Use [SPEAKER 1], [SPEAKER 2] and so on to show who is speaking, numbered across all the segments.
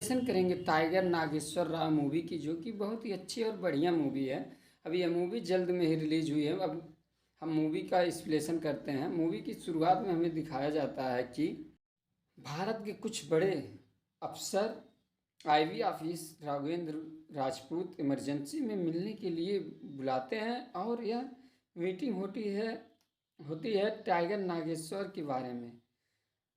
[SPEAKER 1] Discussion करेंगे tiger Nageshwar Rao movie की, जो कि बहुत ही अच्छी और बढ़िया मूवी है। अभी यह मूवी जल्द में ही रिलीज हुई है। अब हम मूवी का विश्लेषण करते हैं। मूवी की शुरुआत में हमें दिखाया जाता है कि भारत के कुछ बड़े अफसर IV office Raghavendra Rajput emergency में मिलने के लिए बुलाते हैं और यह मीटिंग होती है टाइगर नागेश्वर के बारे में।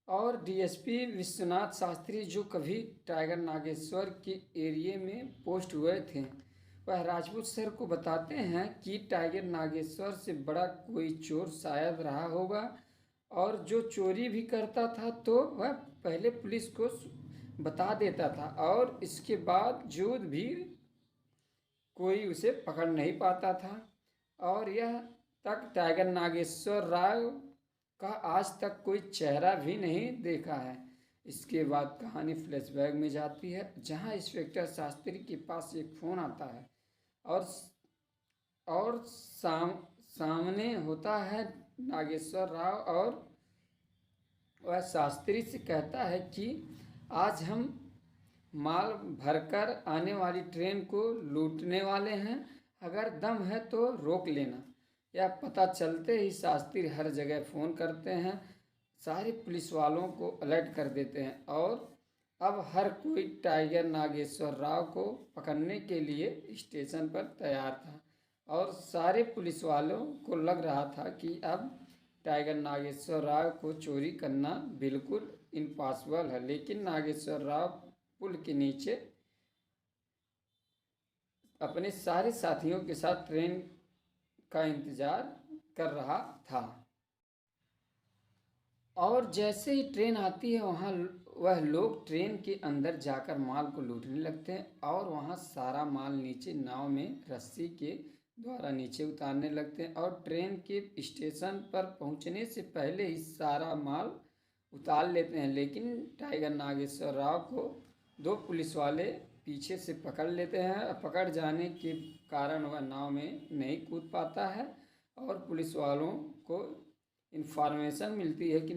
[SPEAKER 1] और डीएसपी विश्वनाथ शास्त्री, जो कभी टाइगर नागेश्वर के एरिया में पोस्ट हुए थे, वह राजपूत सर को बताते हैं कि टाइगर नागेश्वर से बड़ा कोई चोर शायद रहा होगा, और जो चोरी भी करता था तो वह पहले पुलिस को बता देता था और इसके बावजूद भी कोई उसे पकड़ नहीं पाता था। और यह तक टाइगर नागेश्वर राव का आज तक कोई चेहरा भी नहीं देखा है। इसके बाद कहानी फ्लैशबैक में जाती है, जहां इंस्पेक्टर शास्त्री के पास एक फ़ोन आता है और सामने होता है नागेश्वर राव, और वह शास्त्री से कहता है कि आज हम माल भरकर आने वाली ट्रेन को लूटने वाले हैं, अगर दम है तो रोक लेना। यह पता चलते ही शास्त्री हर जगह फ़ोन करते हैं, सारे पुलिस वालों को अलर्ट कर देते हैं, और अब हर कोई टाइगर नागेश्वर राव को पकड़ने के लिए स्टेशन पर तैयार था। और सारे पुलिस वालों को लग रहा था कि अब टाइगर नागेश्वर राव को चोरी करना बिल्कुल इम्पॉसिबल है, लेकिन नागेश्वर राव पुल के नीचे अपने सारे साथियों के साथ ट्रेन का इंतजार कर रहा था। और जैसे ही ट्रेन आती है, वहाँ वह लोग ट्रेन के अंदर जाकर माल को लूटने लगते हैं, और वहाँ सारा माल नीचे नाव में रस्सी के द्वारा नीचे उतारने लगते हैं, और ट्रेन के स्टेशन पर पहुँचने से पहले ही सारा माल उतार लेते हैं। लेकिन टाइगर नागेश्वर राव को दो पुलिस वाले पीछे से पकड़ लेते हैं। पकड़ जाने के कारण वह नाव में नहीं कूद पाता है, और पुलिस वालों को इन्फॉर्मेशन मिलती है कि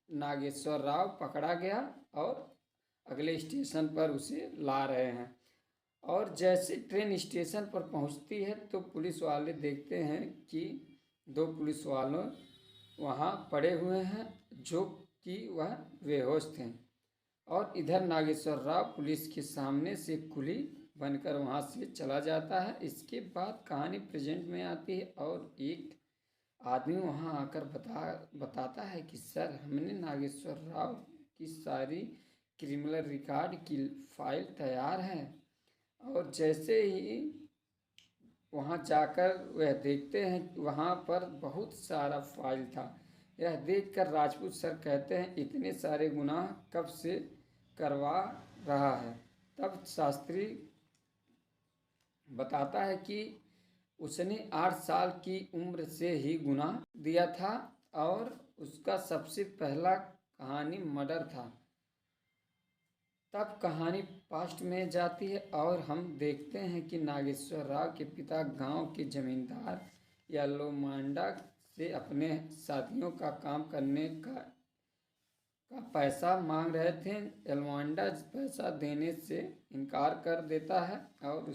[SPEAKER 1] नागेश्वर राव पकड़ा गया और अगले स्टेशन पर उसे ला रहे हैं। और जैसे ट्रेन स्टेशन पर पहुंचती है तो पुलिस वाले देखते हैं कि दो पुलिस वालों वहां पड़े हुए हैं, जो कि वह बेहोश थे। और इधर नागेश्वर राव पुलिस के सामने से कुली बनकर वहां से चला जाता है। इसके बाद कहानी प्रेजेंट में आती है, और एक आदमी वहां आकर बताता है कि सर, हमने नागेश्वर राव की सारी क्रिमिनल रिकॉर्ड की फाइल तैयार है। और जैसे ही वहां जाकर वह देखते हैं, वहां पर बहुत सारा फाइल था। यह देखकर राजपूत सर कहते हैं, इतने सारे गुनाह कब से करवा रहा है। तब शास्त्री बताता है कि उसने 8 साल की उम्र से ही गुनाह दिया था, और उसका सबसे पहला कहानी मर्डर था। तब कहानी पास्ट में जाती है, और हम देखते हैं कि नागेश्वर राव के पिता गांव के जमींदार यलोमांडा से अपने साथियों का काम करने का पैसा मांग रहे थे। यलोमांडा पैसा देने से इनकार कर देता है, और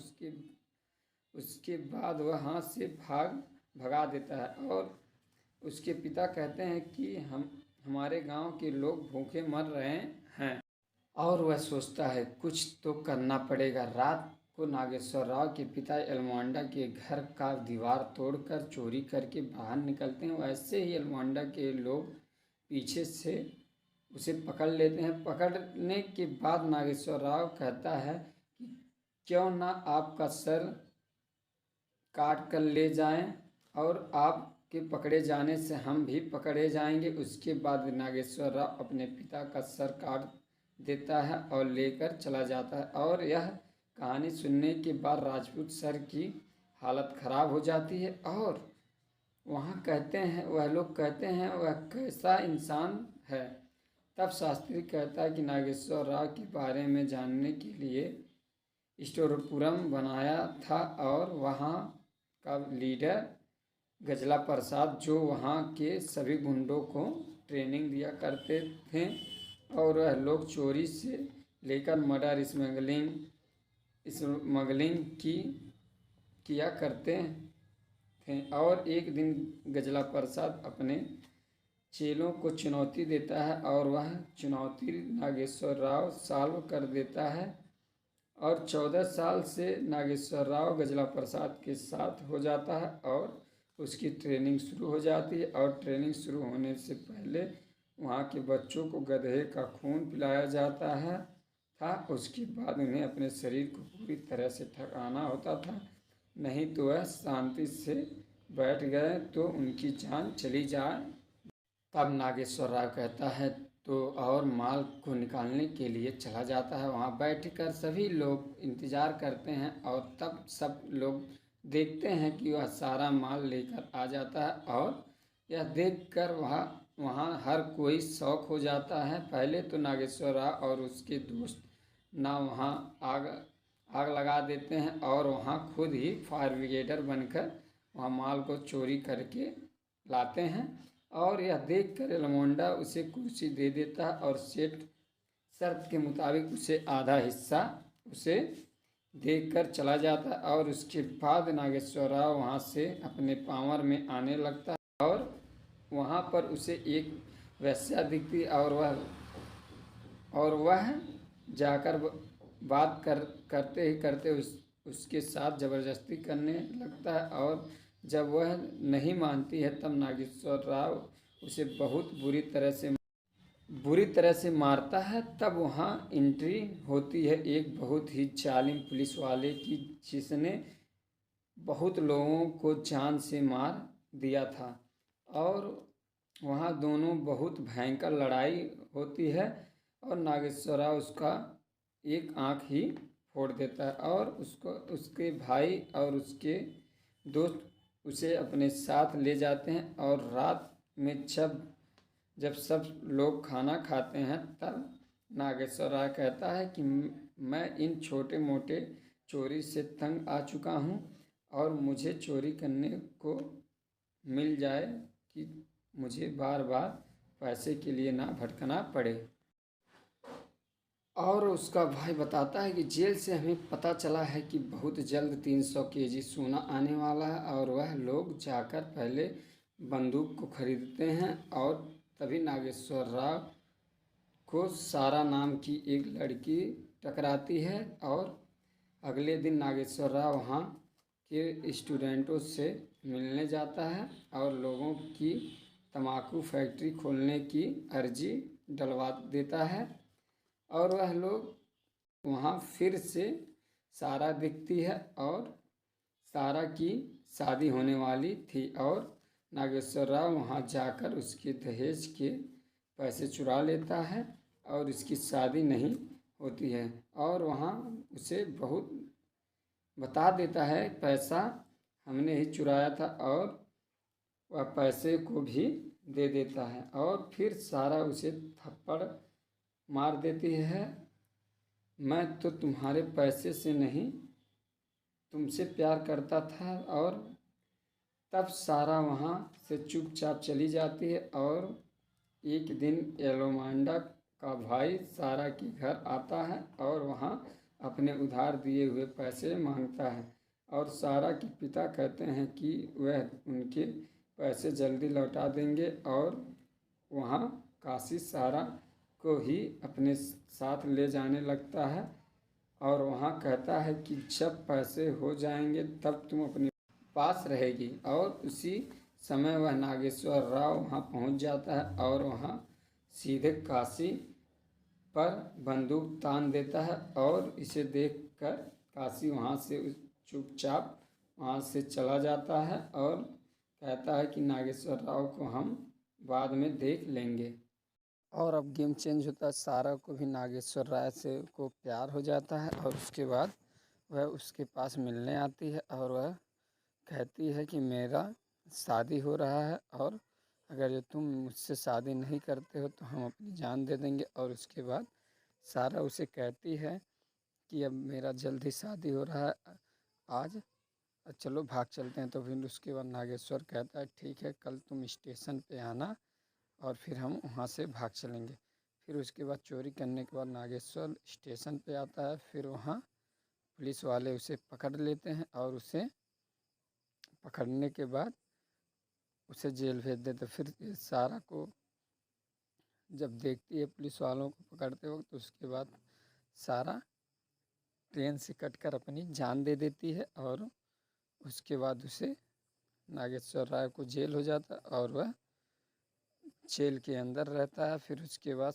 [SPEAKER 1] उसके बाद वह हाथ से भगा देता है। और उसके पिता कहते हैं कि हमारे गांव के लोग भूखे मर रहे हैं। और वह सोचता है कुछ तो करना पड़ेगा। रात को नागेश्वर राव के पिता यलमांडा के घर का दीवार तोड़कर चोरी करके बाहर निकलते हैं। वैसे ही यलमांडा के लोग पीछे से उसे पकड़ लेते हैं। पकड़ने के बाद नागेश्वर राव कहता है कि क्यों ना आपका सर काट कर ले जाएं, और आपके पकड़े जाने से हम भी पकड़े जाएंगे। उसके बाद नागेश्वर राव अपने पिता का सर काट देता है और लेकर चला जाता है। और यह कहानी सुनने के बाद राजपूत सर की हालत ख़राब हो जाती है, और वह लोग कहते हैं वह कैसा इंसान है। तब शास्त्री कहता है कि नागेश्वर राव के बारे में जानने के लिए स्टोरपुरम बनाया था, और वहाँ का लीडर गजला प्रसाद, जो वहाँ के सभी गुंडों को ट्रेनिंग दिया करते थे, और वह लोग चोरी से लेकर मर्डर स्मगलिंग की किया करते थे। और एक दिन गजला प्रसाद अपने चेलों को चुनौती देता है और वह चुनौती नागेश्वर राव सॉल्व कर देता है और 14 साल से नागेश्वर राव गजला प्रसाद के साथ हो जाता है और उसकी ट्रेनिंग शुरू हो जाती है। और ट्रेनिंग शुरू होने से पहले वहाँ के बच्चों को गधे का खून पिलाया जाता है था। उसके बाद उन्हें अपने शरीर को पूरी तरह से थकाना होता था, नहीं तो वह शांति से बैठ गए तो उनकी जान चली जाए। तब नागेश्वर राव कहता है तो और माल को निकालने के लिए चला जाता है। वहाँ बैठकर सभी लोग इंतज़ार करते हैं और तब सब लोग देखते हैं कि वह सारा माल लेकर आ जाता है और यह देखकर वहाँ हर कोई शौक हो जाता है। पहले तो नागेश्वर राव और उसके दोस्त ना वहाँ आग लगा देते हैं और वहाँ खुद ही फायर ब्रिगेडर बनकर वहाँ माल को चोरी करके लाते हैं। और यह देखकर एल्मोंडा उसे कुर्सी दे देता है और सेठ शर्त के मुताबिक उसे आधा हिस्सा उसे देकर चला जाता है। और उसके बाद नागेश्वर राव वहाँ से अपने पावर में आने लगता है और वहाँ पर उसे एक वेश्या दिखती और वह जाकर बात करते ही करते उसके साथ ज़बरदस्ती करने लगता है। और जब वह नहीं मानती है तब नागेश्वर राव उसे बहुत बुरी तरह से मारता है। तब वहाँ एंट्री होती है एक बहुत ही जालिम पुलिस वाले की, जिसने बहुत लोगों को जान से मार दिया था। और वहाँ दोनों बहुत भयंकर लड़ाई होती है और नागेश्वर राव उसका एक आँख ही फोड़ देता है और उसके भाई और उसके दोस्त उसे अपने साथ ले जाते हैं। और रात में जब सब लोग खाना खाते हैं तब नागेश्वर राव कहता है कि मैं इन छोटे मोटे चोरी से तंग आ चुका हूँ और मुझे चोरी करने को मिल जाए कि मुझे बार बार पैसे के लिए ना भटकना पड़े। और उसका भाई बताता है कि जेल से हमें पता चला है कि बहुत जल्द 300 केजी सोना आने वाला है। और वह लोग जाकर पहले बंदूक को खरीदते हैं और तभी नागेश्वर राव को सारा नाम की एक लड़की टकराती है। और अगले दिन नागेश्वर राव वहाँ के स्टूडेंटों से मिलने जाता है और लोगों की तंबाकू फैक्ट्री खोलने की अर्जी डलवा देता है। और वह लोग वहाँ फिर से सारा दिखती है और सारा की शादी होने वाली थी और नागेश्वर राव वहाँ जाकर उसके दहेज के पैसे चुरा लेता है और उसकी शादी नहीं होती है। और वहाँ उसे बहुत बता देता है पैसा हमने ही चुराया था और वह पैसे को भी दे देता है और फिर सारा उसे थप्पड़ मार देती है। मैं तो तुम्हारे पैसे से नहीं तुमसे प्यार करता था। और तब सारा वहाँ से चुपचाप चली जाती है। और एक दिन एलोमांडा का भाई सारा के घर आता है और वहाँ अपने उधार दिए हुए पैसे मांगता है। और सारा के पिता कहते हैं कि वह उनके पैसे जल्दी लौटा देंगे और वहाँ काशी सारा को ही अपने साथ ले जाने लगता है। और वहाँ कहता है कि जब पैसे हो जाएंगे तब तुम अपने पास रहेगी। और उसी समय वह नागेश्वर राव वहाँ पहुँच जाता है और वहाँ सीधे काशी पर बंदूक तान देता है। और इसे देखकर काशी वहाँ से चुपचाप वहाँ से चला जाता है और कहता है कि नागेश्वर राव को हम बाद में देख लेंगे। और अब गेम चेंज होता है, सारा को भी नागेश्वर राय से को प्यार हो जाता है और उसके बाद वह उसके पास मिलने आती है और वह कहती है कि मेरा शादी हो रहा है और अगर जो तुम मुझसे शादी नहीं करते हो तो हम अपनी जान दे देंगे। और उसके बाद सारा उसे कहती है कि अब मेरा जल्द ही शादी हो रहा है, आज चलो भाग चलते हैं। तो फिर उसके बाद नागेश्वर कहता है ठीक है, कल तुम स्टेशन पे आना और फिर हम वहाँ से भाग चलेंगे। फिर उसके बाद चोरी करने के बाद नागेश्वर स्टेशन पे आता है। फिर वहाँ पुलिस वाले उसे पकड़ लेते हैं और उसे पकड़ने के बाद उसे जेल भेज देते। फिर ये सारा को जब देखती है पुलिस वालों को पकड़ते वक्त, तो उसके बाद सारा ट्रेन से कटकर अपनी जान दे देती है और उसके बाद उसे नागेश्वर राव को जेल हो जाता है और वह जेल के अंदर रहता है। फिर उसके बाद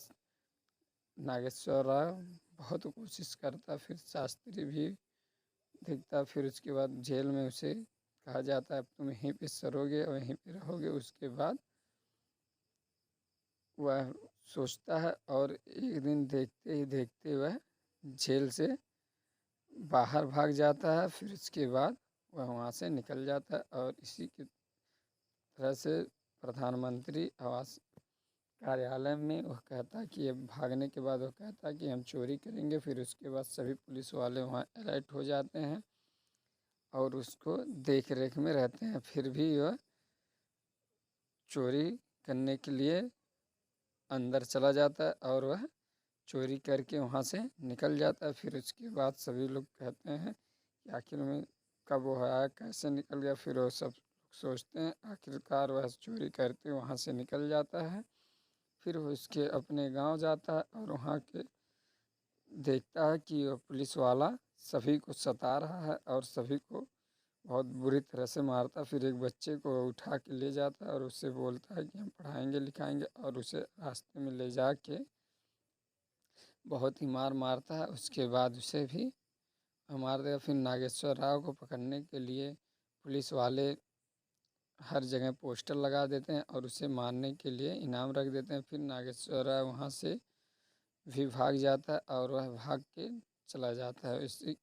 [SPEAKER 1] नागेश्वर राव बहुत कोशिश करता, फिर शास्त्री भी दिखता। फिर उसके बाद जेल में उसे कहा जाता है अब तुम यहीं पे सरोगे और यहीं पे रहोगे। उसके बाद वह सोचता है और एक दिन देखते ही देखते वह जेल से बाहर भाग जाता है। फिर उसके बाद वह वहाँ से निकल जाता है और इसी की तरह से प्रधानमंत्री आवास कार्यालय में वह कहता है कि ये भागने के बाद वह कहता है कि हम चोरी करेंगे। फिर उसके बाद सभी पुलिस वाले वहाँ अलर्ट हो जाते हैं और उसको देख रेख में रहते हैं। फिर भी वह चोरी करने के लिए अंदर चला जाता है और वह चोरी करके वहाँ से निकल जाता है। फिर उसके बाद सभी लोग कहते हैं कि आखिर में कब वो आया, कैसे निकल गया। फिर वो सब सोचते हैं, आखिरकार वह चोरी करते वहाँ से निकल जाता है। फिर वो उसके अपने गांव जाता है और वहाँ के देखता है कि वह पुलिस वाला सभी को सता रहा है और सभी को बहुत बुरी तरह से मारता। फिर एक बच्चे को उठा के ले जाता है और उससे बोलता है कि हम पढ़ाएंगे लिखाएंगे, और उसे रास्ते में ले जा के बहुत ही मार मारता है। उसके बाद उसे भी मार देगा। फिर नागेश्वर राव को पकड़ने के लिए पुलिस वाले हर जगह पोस्टर लगा देते हैं और उसे मारने के लिए इनाम रख देते हैं। फिर नागेश्वर राव वहाँ से भी भाग जाता है और वह भाग के चला जाता है। इसी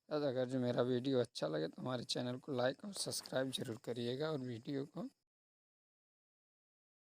[SPEAKER 1] अगर जो मेरा वीडियो अच्छा लगे तो हमारे चैनल को लाइक और सब्सक्राइब जरूर करिएगा और वीडियो को